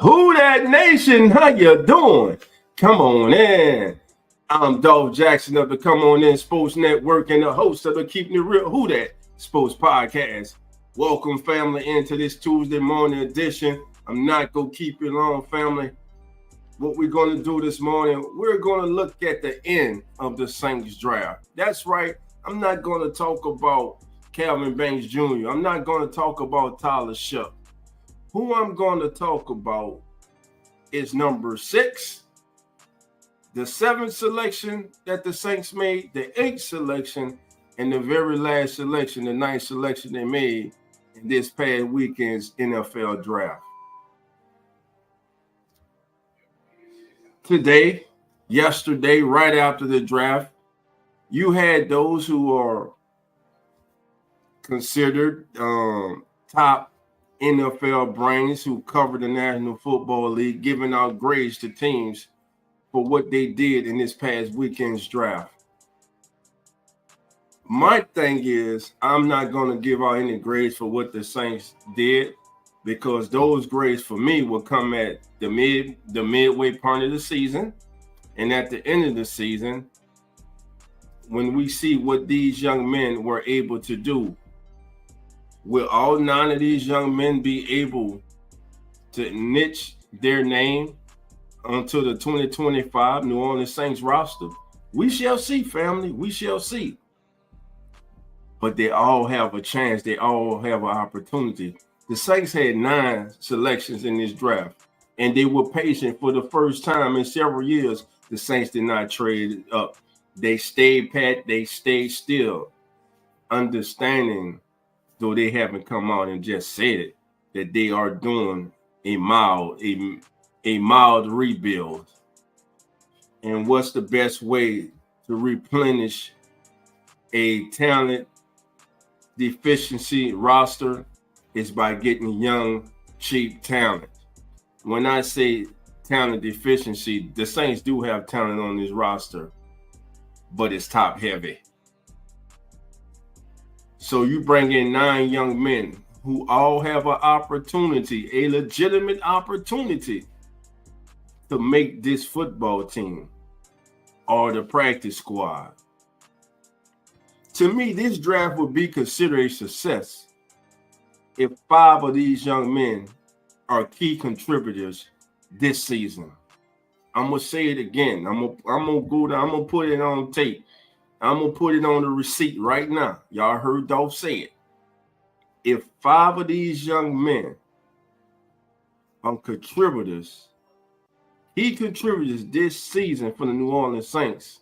Who that nation? How you doing? Come on in. I'm Dolph Jackson of the Come On In Sports Network and the host of the Keeping It Real Who That Sports Podcast. Welcome, family, into this Tuesday morning edition. I'm not going to keep you long, family. What we're going to do this morning, we're going to look at the end of the Saints draft. That's right. I'm not going to talk about Calvin Banks Jr. I'm not going to talk about Tyler Shuck. Who I'm going to talk about is number 6, the 7th selection that the Saints made, the 8th selection, and the very last selection, the 9th selection they made in this past weekend's NFL draft. Today, yesterday, right after the draft, you had those who are considered top NFL brains who cover the National Football League, giving out grades to teams for what they did in this past weekend's draft. My thing is, I'm not going to give out any grades for what the Saints did, because those grades for me will come at the midway part of the season, and at the end of the season, when we see what these young men were able to do. Will all 9 of these young men be able to niche their name onto the 2025 New Orleans Saints roster? We shall see, family. We shall see. But they all have a chance. They all have an opportunity. The Saints had 9 selections in this draft, and they were patient. For the first time in several years, the Saints did not trade up. They stayed pat. They stayed still, understanding, though they haven't come out and just said it, that they are doing a mild rebuild. And what's the best way to replenish a talent deficiency roster is by getting young, cheap talent. When I say talent deficiency, the Saints do have talent on this roster, but it's top heavy. So you bring in 9 young men who all have an opportunity, a legitimate opportunity to make this football team or the practice squad. To me, this draft would be considered a success if 5 of these young men are key contributors this season. I'm going to say it again. I'm gonna go down. I'm going to put it on tape. I'm going to put it on the receipt right now. Y'all heard Dolph say it. If 5 of these young men are contributors, key contributors this season for the New Orleans Saints,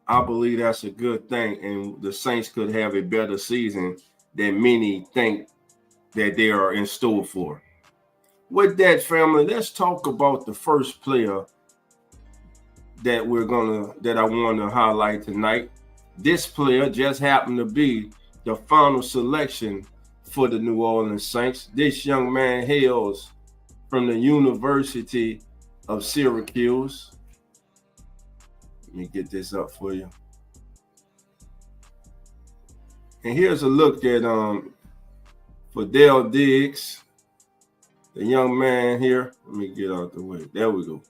I believe that's a good thing. And the Saints could have a better season than many think that they are in store for. With that, family, let's talk about the first player that I want to highlight tonight. This player just happened to be the final selection for the New Orleans Saints. This young man hails from the University of Syracuse. Let me get this up for you. And here's a look at Fidel Diggs, the young man here. Let me get out the way. There we go.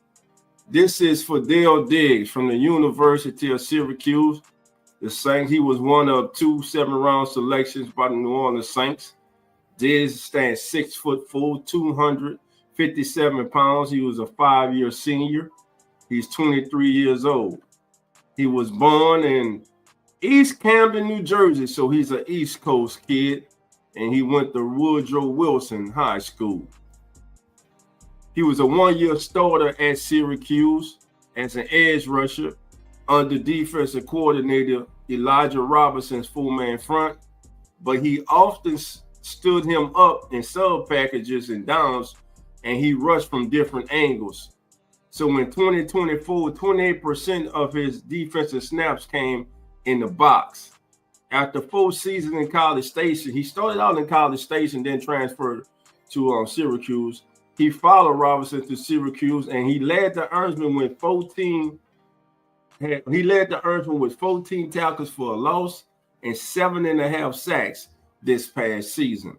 This is Fidel Diggs from the University of Syracuse. The Saints, he was one of 2 7-round selections by the New Orleans Saints. Diggs stands 6'4", 257 pounds. He was a 5-year senior. He's 23 years old. He was born in East Camden, New Jersey, so he's an East Coast kid, and he went to Woodrow Wilson High School. He was a 1-year starter at Syracuse as an edge rusher under defensive coordinator Elijah Robinson's full-man front, but he often stood him up in sub packages and downs, and he rushed from different angles. So in 2024, 28% of his defensive snaps came in the box. After 4 seasons in College Station, he started out in College Station, then transferred to Syracuse. He followed Robinson to Syracuse, and he led the Earnsmen with 14 tackles for a loss and 7.5 sacks this past season.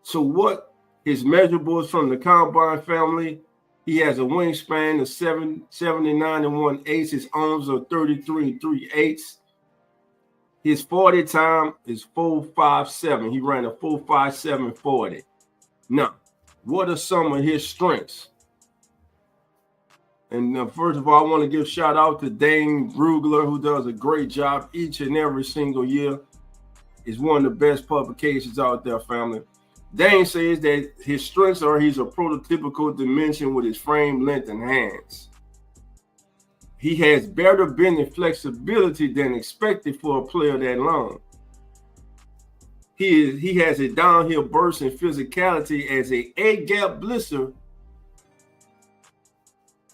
So what His measurables from the combine family, he has a wingspan of 79 and 1/8. His arms are 33 and 3/8. His 40 time is 4.57. He ran a 4.57 40. Now, what are some of his strengths? And first of all, I want to give a shout out to Dane Brugler, who does a great job each and every single year. It's one of the best publications out there, family. Dane says that his strengths are he's a prototypical dimension with his frame, length, and hands. He has better bend and flexibility than expected for a player that long. He has a downhill burst and physicality as a A-gap blitzer.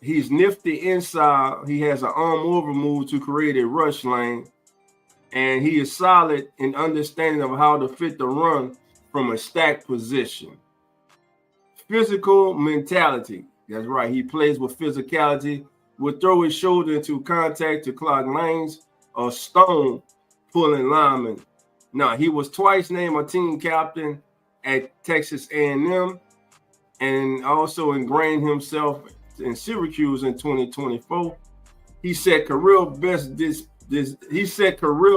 He's nifty inside. He has an arm over move to create a rush lane. And he is solid in understanding of how to fit the run from a stacked position. Physical mentality. That's right. He plays with physicality. Will throw his shoulder into contact to clog lanes. A stone pulling lineman. Now, he was twice named a team captain at Texas A&M and also ingrained himself in Syracuse in 2024. He set career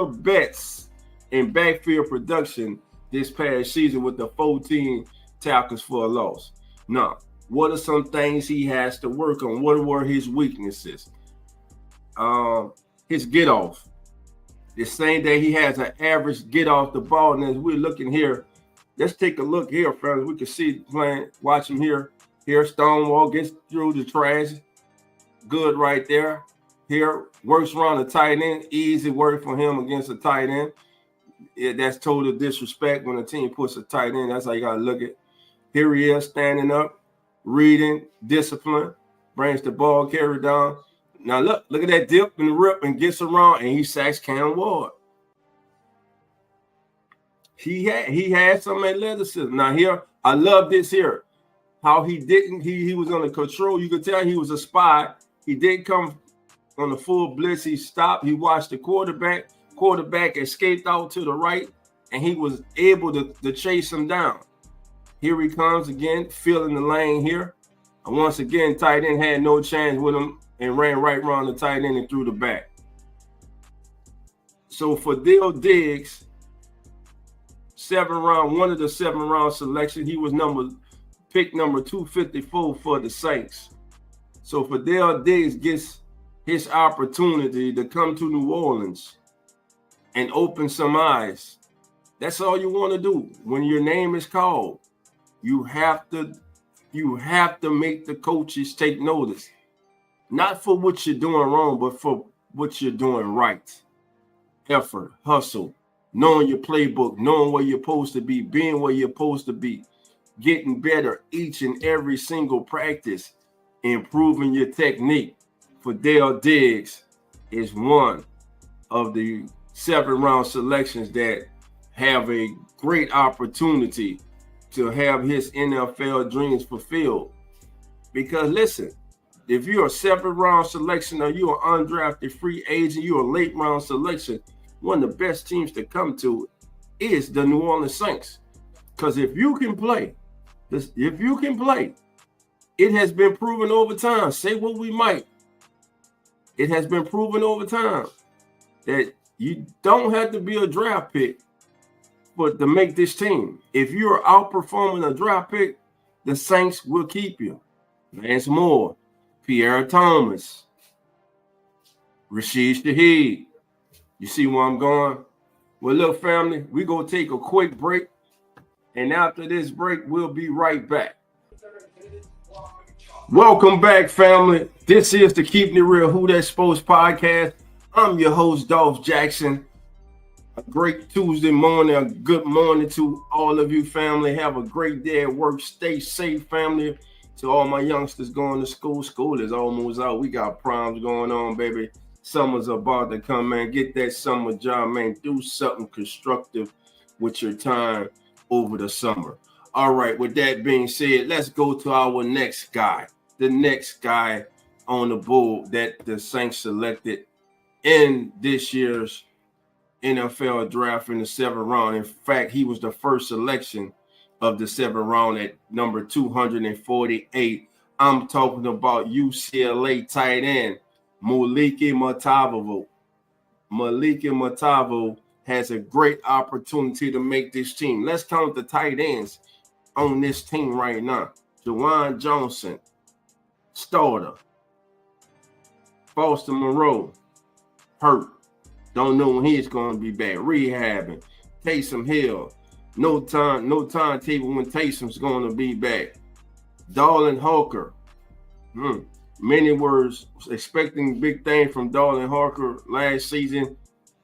bets in backfield production this past season with the 14 tackles for a loss. Now, what are some things he has to work on? What were his weaknesses? His get off. The same day he has an average get off the ball. And as we're looking here, let's take a look here, friends. We can see playing, watch him here. Here, Stonewall gets through the trash. Good right there. Here, works around the tight end. Easy work for him against a tight end. Yeah, that's total disrespect when a team puts a tight end. That's how you got to look at it. Here he is standing up, reading, discipline, brings the ball carry down. Now look at that dip and rip and gets around and he sacks Cam Ward. He had some athleticism. Now here, I love this here. How he was on the control. You could tell he was a spy. He didn't come on the full blitz. He stopped. He watched the quarterback. Quarterback escaped out to the right, and he was able to chase him down. Here he comes again, filling the lane here. And once again, tight end had no chance with him and ran right around the tight end and threw the back. So for Dale Diggs, one of the 7-round selections, he was pick number 254 for the Saints. So Fidel Diggs gets his opportunity to come to New Orleans and open some eyes. That's all you want to do when your name is called. You have to make the coaches take notice, not for what you're doing wrong, but for what you're doing right. Effort, hustle, knowing your playbook, knowing where you're supposed to be, being where you're supposed to be. Getting better each and every single practice, improving your technique. Fidel Diggs is one of the 7-round selections that have a great opportunity to have his NFL dreams fulfilled. Because listen, if you're a 7th-round selection or you're an undrafted free agent, you're a late-round selection, one of the best teams to come to is the New Orleans Saints. Because if you can play, it has been proven over time. Say what we might. It has been proven over time that you don't have to be a draft pick but to make this team. If you're outperforming a draft pick, the Saints will keep you. Lance Moore, Pierre Thomas, Rashid Shaheed. You see where I'm going? Well, look, family, we're going to take a quick break. And after this break, we'll be right back. Welcome back, family. This is the Keeping It Real Who That Sports podcast. I'm your host, Dolph Jackson. A great Tuesday morning. A good morning to all of you, family. Have a great day at work. Stay safe, family. To all my youngsters going to school. School is almost out. We got proms going on, baby. Summer's about to come, man. Get that summer job, man. Do something constructive with your time over the summer. All right, with that being said, let's go to our next guy. The next guy on the board that the Saints selected in this year's NFL draft in the 7th round. In fact, he was the first selection of the 7th round at number 248. I'm talking about UCLA tight end Moliki Matavavo. Moliki Matavo has a great opportunity to make this team. Let's count the tight ends on this team right now. Juwan Johnson, starter. Foster Moreau, hurt. Don't know when he's going to be back. Rehabbing. Taysom Hill, no timetable when Taysom's going to be back. Darlin Hawker. Many were expecting big things from Darlin Hawker last season,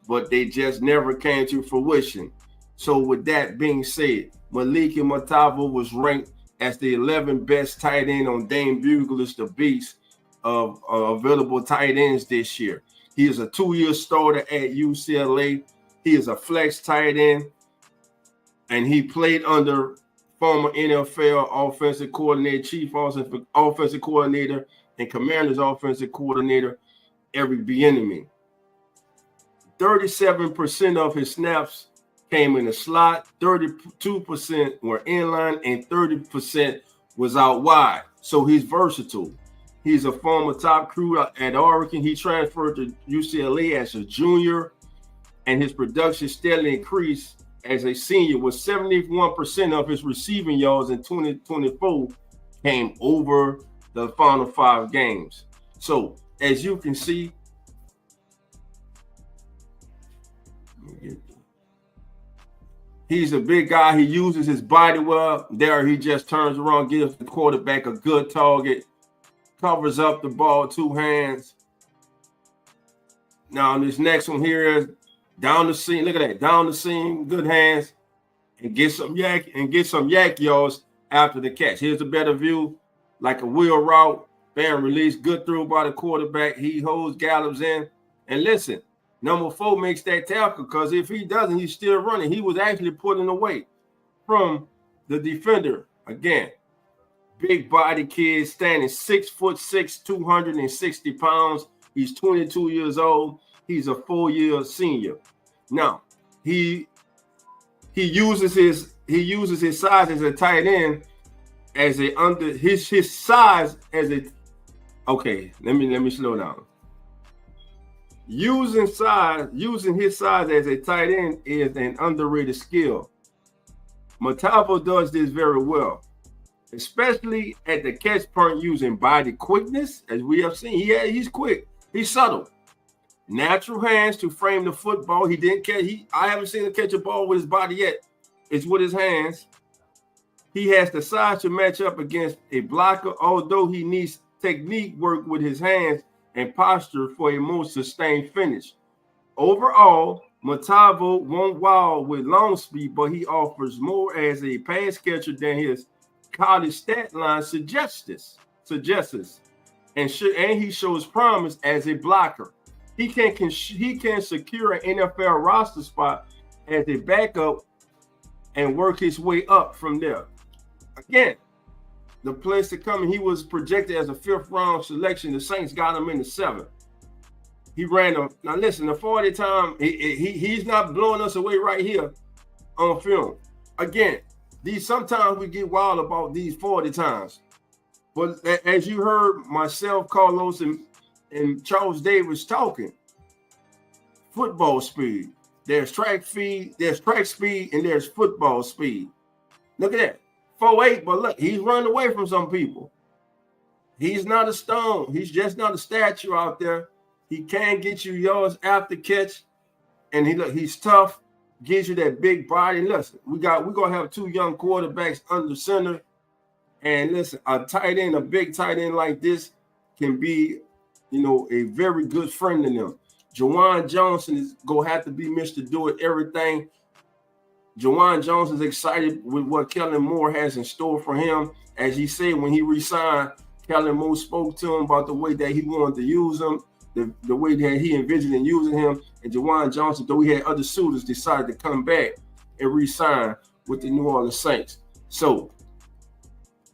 but they just never came to fruition. So with that being said, Moliki Matavo was ranked as the 11th best tight end on Dane Bugler's The Beast of available tight ends this year. He is a 2-year starter at UCLA. He is a flex tight end, and he played under former NFL offensive coordinator, chief offensive coordinator, and Commanders offensive coordinator Eric Bieniemy. 37% of his snaps came in the slot, 32% were inline, and 30% was out wide. So he's versatile. He's a former top crew at Oregon. He transferred to UCLA as a junior, and his production steadily increased as a senior, with 71% of his receiving yards in 2024 came over the final 5 games. So as you can see, he's a big guy. He uses his body well. There he just turns around, gives the quarterback a good target, covers up the ball 2 hands. Now this next one here is down the seam. Look at that, down the seam, good hands, and get some yak yards after the catch. Here's a better view, like a wheel route, bam, release, good throw by the quarterback. He holds, gallops in, and listen, number 4 makes that tackle, because if he doesn't, he's still running. He was actually putting away from the defender. Again, big body kid, standing 6'6", 260 pounds. He's 22 years old. He's a 4-year senior. Now, he uses his size as a tight end as a under his size as a okay. Let me slow down. Using his size as a tight end is an underrated skill. Matavo does this very well, especially at the catch point, using body quickness, as we have seen. He's quick. He's subtle. Natural hands to frame the football. He didn't catch. I haven't seen him catch a ball with his body yet. It's with his hands. He has the size to match up against a blocker, although he needs technique work with his hands and posture for a more sustained finish. Overall, Matavo won't wow with long speed, but he offers more as a pass catcher than his college stat line suggests. And he shows promise as a blocker. He can secure an NFL roster spot as a backup and work his way up from there. Again, the place to come, he was projected as a 5th round selection. The Saints got him in the 7th. He ran now listen, the 40 time, he's not blowing us away right here on film. Again, sometimes we get wild about these 40 times. But as you heard myself, Carlos, and Charles Davis talking, football speed. There's track speed, and there's football speed. Look at that. 4'8", but look, he's running away from some people. He's not a stone. He's just not a statue out there. He can get you yards after catch, and he's tough, gives you that big body. Listen, we're gonna have 2 young quarterbacks under center. And listen, a big tight end like this can be, a very good friend to them. Juwan Johnson is going to have to be Mr. Do It Everything. Juwan Johnson is excited with what Kellen Moore has in store for him. As he said, when he re-signed, Kellen Moore spoke to him about the way that he wanted to use him, the way that he envisioned in using him. And Juwan Johnson, though he had other suitors, decided to come back and re-sign with the New Orleans Saints. So,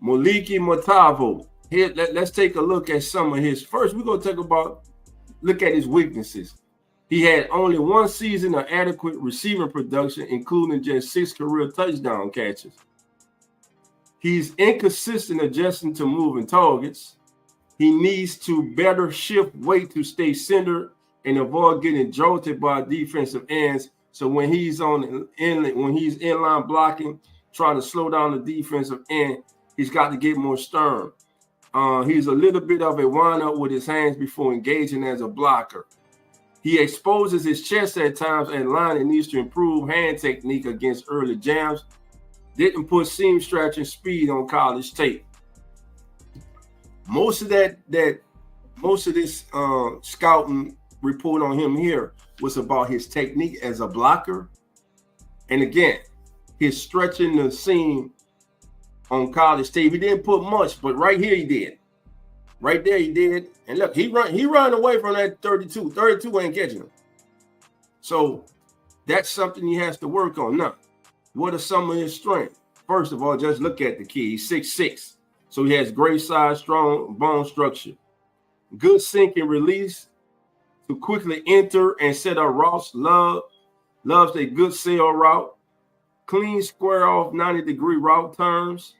Moliki Matavo. Here, let's take a look at some of his. First, we're going to look at his weaknesses. He had only 1 season of adequate receiving production, including just 6 career touchdown catches. He's inconsistent adjusting to moving targets. He needs to better shift weight to stay centered and avoid getting jolted by defensive ends. So when he's when he's inline blocking, trying to slow down the defensive end, he's got to get more stern. He's a little bit of a wind-up with his hands before engaging as a blocker. He exposes his chest at times and line and needs to improve hand technique against early jams. Didn't put seam stretching speed on college tape. Most of this scouting report on him here was about his technique as a blocker. And again, his stretching the seam on college tape. He didn't put much, but right here he did. Right there he did. And look, he run away from that 32. 32 ain't catching him. So that's something he has to work on. Now, what are some of his strengths? First of all, just look at the kid. He's 6'6". So he has great size, strong bone structure. Good sink and release to quickly enter and set up routes. Loves a good sail route. Clean square off 90-degree route turns.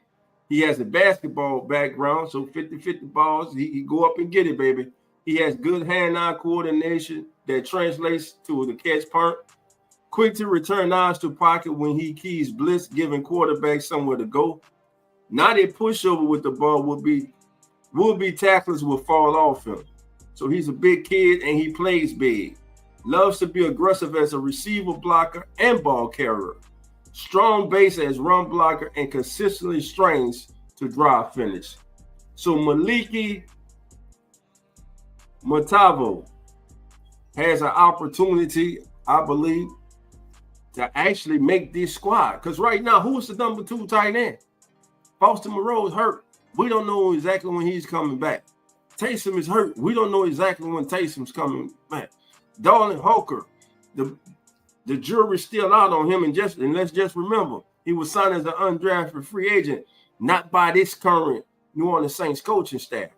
He has a basketball background, so 50-50 balls, he go up and get it, baby. He has good hand-eye coordination that translates to the catch part. Quick to return eyes to pocket when he keys blitz, giving quarterback somewhere to go. Not a pushover with the ball would be tacklers will fall off him. So he's a big kid and he plays big. Loves to be aggressive as a receiver, blocker, and ball carrier. Strong base as run blocker and consistently strains to drive finish. So Maliki Matavo has an opportunity, I believe, to actually make this squad. Because right now, who's the number 2 tight end? Boston Moreau's hurt. We don't know exactly when he's coming back. Taysom is hurt. We don't know exactly when Taysom's coming back. Darlin Hooker, the jury's still out on him. And let's just remember, he was signed as an undrafted free agent, not by this current New Orleans Saints coaching staff.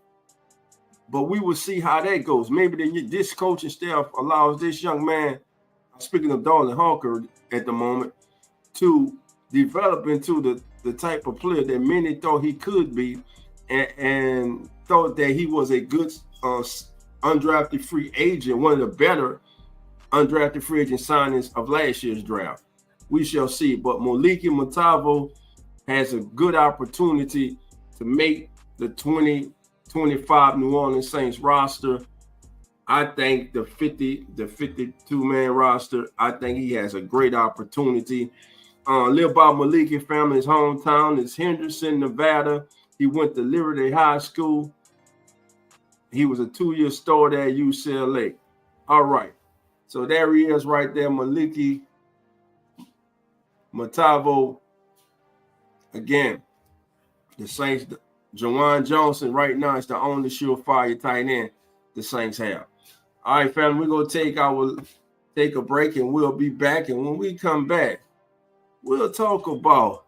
But we will see how that goes. Maybe this coaching staff allows this young man, speaking of Darlin Hooker at the moment, to develop into the type of player that many thought he could be and thought that he was a good undrafted free agent, one of the better undrafted free agent signings of last year's draft. We shall see. But Maliki Matavo has a good opportunity to make the 2025 New Orleans Saints roster. I think the 52-man roster, I think he has a great opportunity. Live by Maliki family's hometown is Henderson, Nevada. He went to Liberty High School. He was a 2-year starter at UCLA. All right. So there he is right there, Maliki Matavo. Again, the Saints, Jawan Johnson right now is the only surefire tight end the Saints have. All right, family, we're going to take a break and we'll be back. And when we come back, we'll talk about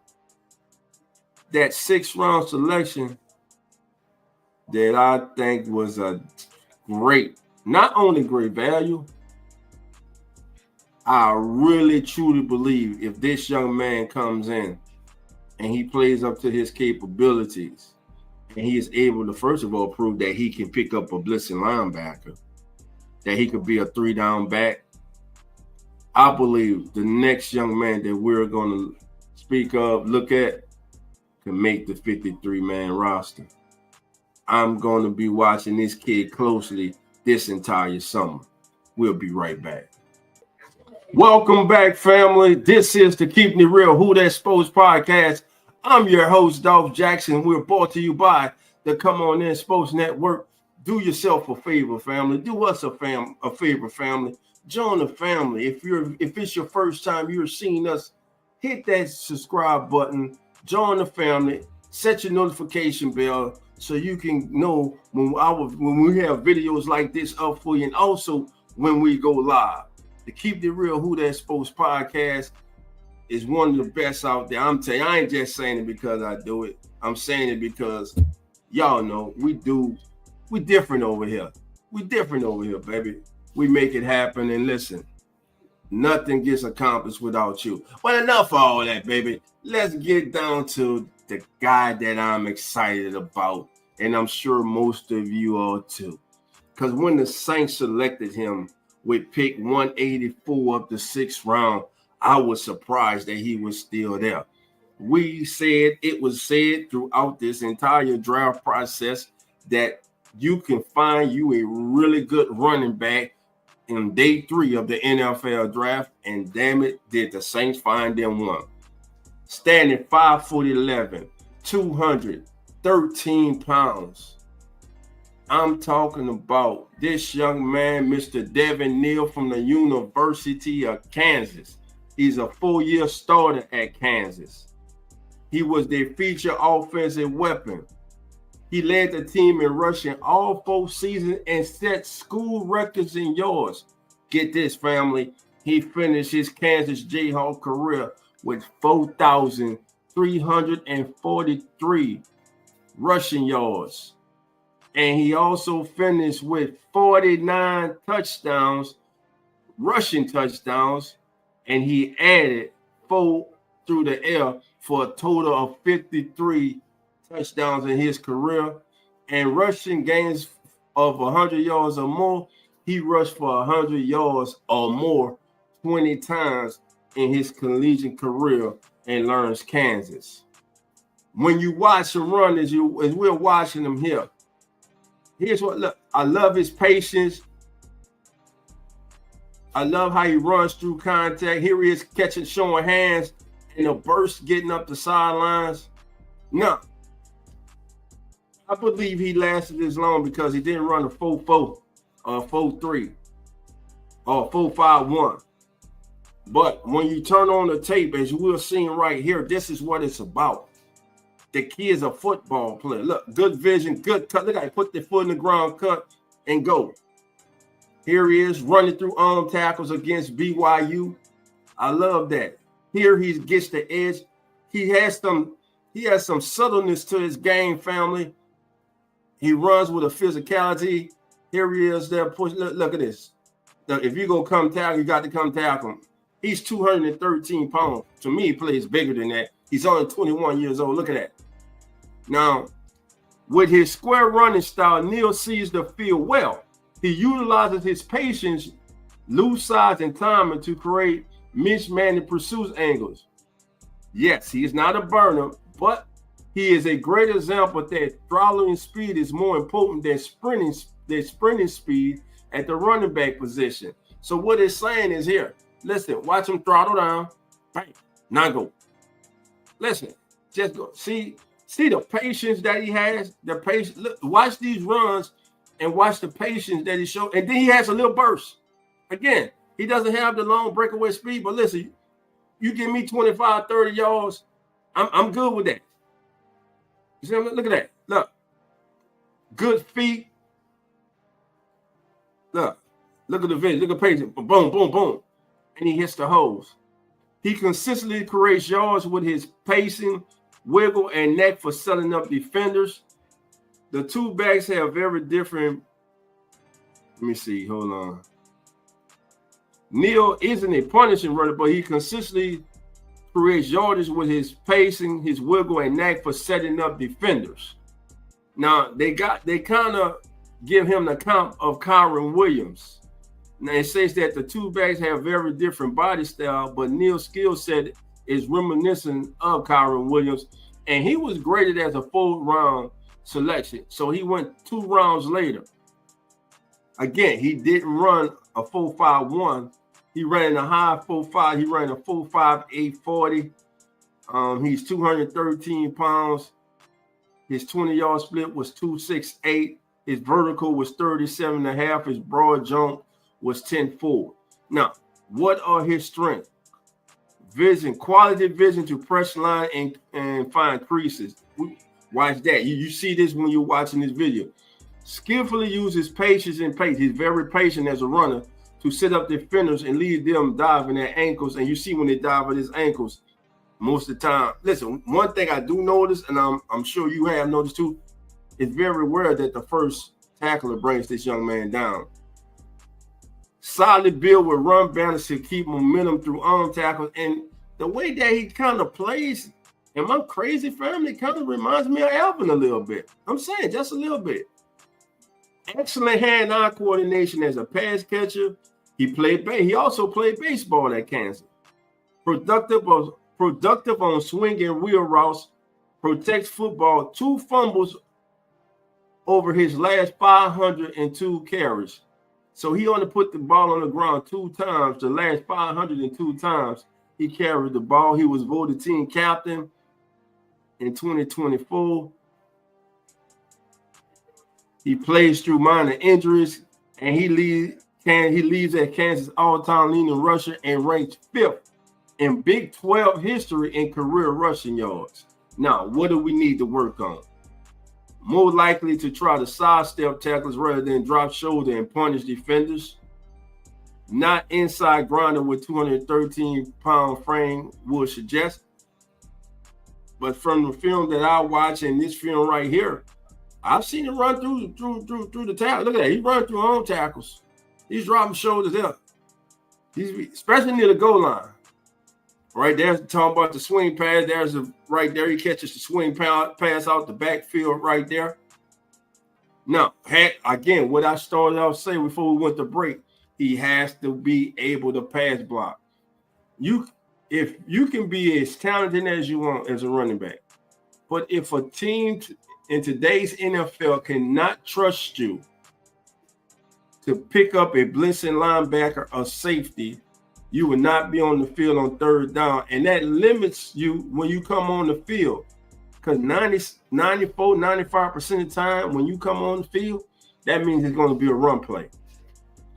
that 6th-round selection that I think was a great, not only great value, I really truly believe if this young man comes in and he plays up to his capabilities and he is able to, first of all, prove that he can pick up a blitzing linebacker, that he could be a 3-down back, I believe the next young man that we're going to speak of, look at, can make the 53-man roster. I'm going to be watching this kid closely this entire summer. We'll be right back. Welcome back, family. This is the Keeping It Real Who That Sports podcast. I'm your host, Dolph Jackson. We're brought to you by the Come On In Sports Network. Do yourself a favor, family. Do us a favor, family. Join the family. If it's your first time you're seeing us, hit that subscribe button. Join the family. Set your notification bell so you can know when we have videos like this up for you, and also when we go live. The Keep It Real Who That Sports podcast is one of the best out there. I'm telling you, I ain't just saying it because I do it. I'm saying it because y'all know we different over here. We different over here, baby. We make it happen. And listen, nothing gets accomplished without you. But enough of all that, baby. Let's get down to the guy that I'm excited about, and I'm sure most of you are too. Because when the Saints selected him with pick 184 of the 6th round, I was surprised that he was still there. It was said throughout this entire draft process that you can find you a really good running back in day 3 of the NFL draft, and damn it, did the Saints find them one. Standing 5'11", 213 pounds. I'm talking about this young man, Mr. Devin Neal from the University of Kansas. He's a 4-year starter at Kansas. He was their featured offensive weapon. He led the team in rushing all 4 seasons and set school records in yards. Get this, family. He finished his Kansas Jayhawk career with 4,343 rushing yards. And he also finished with 49 touchdowns, rushing touchdowns, and he added 4 through the air for a total of 53 touchdowns in his career. And rushing gains of 100 yards or more, he rushed for 100 yards or more 20 times in his collegiate career in Lawrence, Kansas. When you watch him run, as we're watching him here, here's what, look, I love his patience. I love how he runs through contact. Here he is catching, showing hands in a burst, getting up the sidelines. No, I believe he lasted this long because he didn't run a 4.4 or 4.3 or 4.51. But when you turn on the tape, as we're seeing right here, this is what it's about. The kid's a football player. Look, good vision, good cut. Look how he put the foot in the ground, cut, and go. Here he is running through arm tackles against BYU. I love that. Here he gets the edge. He has some subtleness to his game, family. He runs with a physicality. Here he is there. Push. Look at this. Now, if you're going to come tackle, you got to come tackle him. He's 213 pounds. To me, he plays bigger than that. He's only 21 years old. Look at that. Now, with his square running style, Neal sees the field well. He utilizes his patience, loose sides, and timing to create mismanaged pursuit angles. Yes, he is not a burner, but he is a great example that throttling speed is more important than sprinting speed at the running back position. So what it's saying is here, listen, watch him throttle down, bang, now go. Listen, just go. See the patience that he has, the patience. Look, watch these runs and watch the patience that he showed. And then he has a little burst. Again, he doesn't have the long breakaway speed, but listen, you give me 25, 30 yards, I'm good with that. You see, look at that. Look, good feet. Look at the vision. Look at patience. Boom, boom, boom. And he hits the holes. He consistently creates yards with his pacing, wiggle, and neck for setting up defenders. The two backs have very different. Let me see. Hold on. Neal isn't a punishing runner, but he consistently creates yardage with his pacing, his wiggle, and knack for setting up defenders. Now they kind of give him the comp of Kyron Williams. Now it says that the two backs have very different body style, but Neal's skill set is reminiscent of Kyron Williams, and he was graded as a 4th round selection. So he went 2 rounds later. Again, he didn't run a 4.51. He ran a high 4.5. He ran a 4.5 840. He's 213 pounds. His 20-yard split was 2.68. His vertical was 37.5. His broad jump was 10.4. Now, what are his strengths? Vision, quality vision to press line and find creases. Watch that. You see this when you're watching this video. Skillfully uses patience and pace. He's very patient as a runner to set up defenders and lead them diving at ankles. And you see when they dive at his ankles most of the time. Listen, one thing I do notice, and I'm sure you have noticed too, it's very rare that the first tackler brings this young man down. Solid build with run balance to keep momentum through arm tackles. And the way that he kind of plays, And my crazy family kind of reminds me of Alvin a little bit. I'm saying just a little bit. Excellent hand-eye coordination as a pass catcher. He also played baseball at Kansas. Productive on swing and wheel routes. Protects football. 2 fumbles over his last 502 carries. So he only put the ball on the ground 2 times. The last 502 times he carried the ball. He was voted team captain in 2024. He plays through minor injuries, and he leads at Kansas all-time leading rusher and ranks 5th in Big 12 history in career rushing yards. Now, what do we need to work on? More likely to try to sidestep tackles rather than drop shoulder and punish defenders. Not inside grinder with 213-pound frame would suggest. But from the film that I watch and this film right here, I've seen him run through the tackle. Look at that. He run through home tackles. He's dropping shoulders up. He's especially near the goal line. Right there, talking about the swing pass. There's right there. He catches the swing pass out the backfield right there. Now, again, what I started out saying before we went to break, he has to be able to pass block. If you can be as talented as you want as a running back, but if a team in today's NFL cannot trust you to pick up a blitzing linebacker or safety, you will not be on the field on 3rd down. And that limits you when you come on the field. Because 94, 95% of the time when you come on the field, that means it's going to be a run play.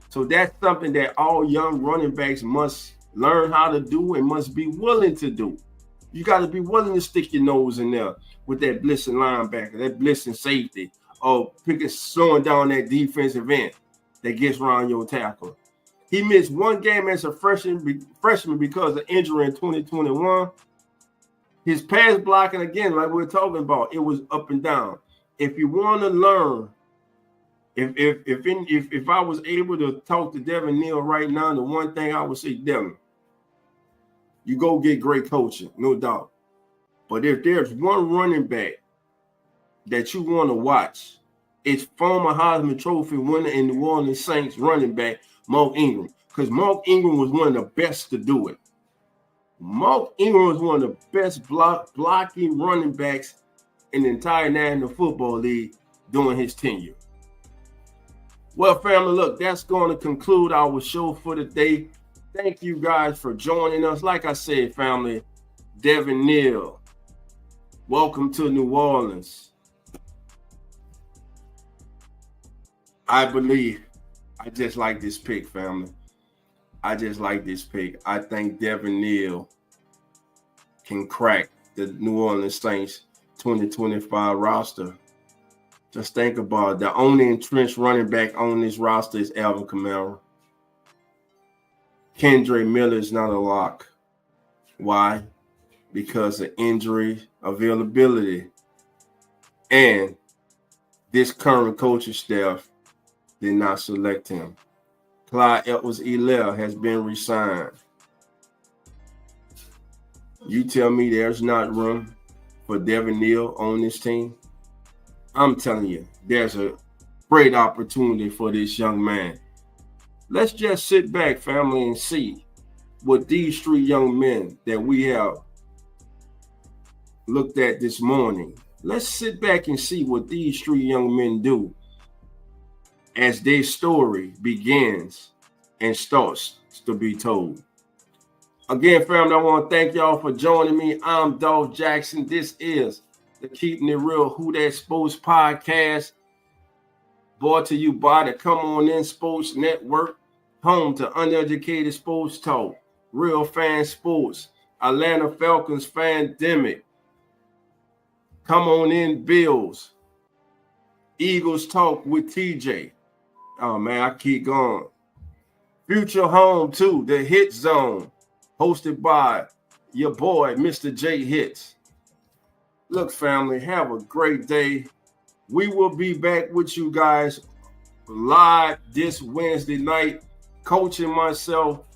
So that's something that all young running backs must learn how to do and must be willing to do. You got to be willing to stick your nose in there with that blitzing linebacker, that blitzing safety, or slowing down that defensive end that gets around your tackle. He missed 1 game as a freshman because of injury in 2021. His pass blocking, again, like we were talking about, it was up and down. If you want to learn, if I was able to talk to Devin Neal right now, the one thing I would say, Devin, you go get great coaching, no doubt. But if there's one running back that you want to watch, it's former Heisman Trophy winner in New Orleans Saints running back, Mark Ingram. Because Mark Ingram was one of the best to do it. Mark Ingram was one of the best blocking running backs in the entire National Football League during his tenure. Well, family, look, that's going to conclude our show for today. Thank you guys for joining us. Like I said, family, Devin Neal, welcome to New Orleans. I just like this pick, family. I just like this pick. I think Devin Neal can crack the New Orleans Saints 2025 roster. Just think about it. The only entrenched running back on this roster is Alvin Kamara. Kendre Miller is not a lock. Why? Because of injury availability. And this current coaching staff did not select him. Clyde Edwards-Helaire has been re-signed. You tell me there's not room for Devin Neal on this team? I'm telling you, there's a great opportunity for this young man. Let's just sit back, family, and see what these 3 young men that we have looked at this morning. Let's sit back and see what these 3 young men do as their story begins and starts to be told. Again, family, I want to thank y'all for joining me. I'm Dolph Jackson. This is the Keeping It Real Who That Sports podcast, brought to you by the Come On In Sports Network, home to uneducated sports talk, real fan sports, Atlanta Falcons Fandemic, Come On In Bills, Eagles Talk with TJ. Oh, man, I keep going. Future home to the Hit Zone, hosted by your boy, Mr. J Hits. Look, family, have a great day. We will be back with you guys live this Wednesday night, coaching myself,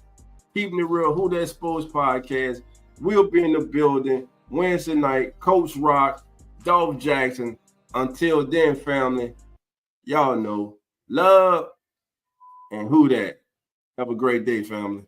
Keeping It Real Who That Sports podcast. We'll be in the building. Wednesday night. Coach Rock, Dolph Jackson. Until then, family, y'all know love and who that. Have a great day, family.